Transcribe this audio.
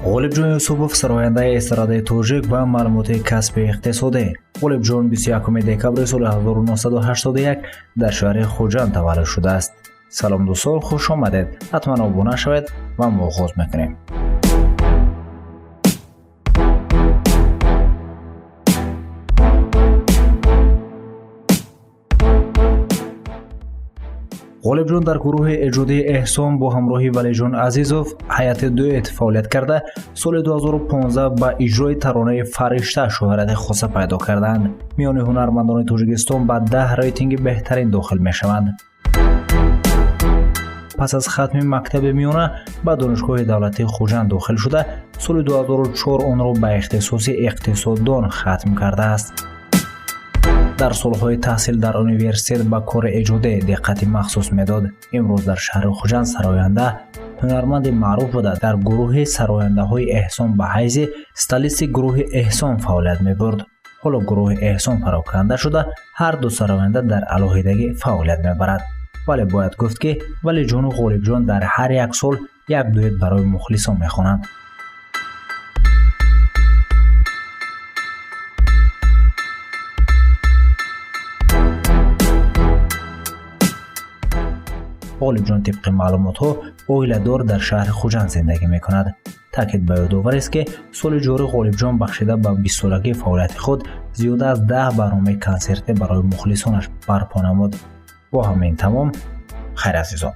غالبجان یوسفوف سراینده استراده توجیک و معلومات کسب اقتصادی. غالبجان 21 دکبر سال 1981 در شهر خوجند تولد شده است. سلام دوستان، خوش آمدید. حتما ابونه شوید و ما آغاز میکنیم. غالبجان در گروه ایجادی احسان با همراهی ولیجان عزیزوف هیئت دوئت فعالیت کرده سال 2015 با اجرای ترانه فرشته شهرت خاص پیدا کردند. میان هنرمندان تاجیکستان به 10 ریتینگ بهترین داخل میشوند. پس از ختم مکتب میانه به دانشگاه دولتی خوجند داخل شده سال 2004 آن را به اختصاص اقتصاددان ختم کرده است. در سالهای تحصیل در انیورسیته با کار ایجادی دقت مخصوص میداد. امروز در شهر خوجند سراینده هنرمند معروف بوده. در گروه سراینده های احسان به حیث استالیست گروه احسان فعالیت میبرد. حالا گروه احسان پراکنده شده، هر دو سراینده در علاهیدگی فعالیت میبرد. ولی باید گفت که ولیجان و غالبجان در هر یک سال یک دوئت برای مخلصان میخوانند. غالبجان طبق معلومات ها عائله دار در شهر خوجند زندگی می کند. تاکید به یادآور است که سال جاری غالبجان بخشیده به 20 سالگی فعالیت خود زیاده از 10 برنامه کنسرتی برای مخلصانش برپا نمود. با همین تمام، خیر عزیزان.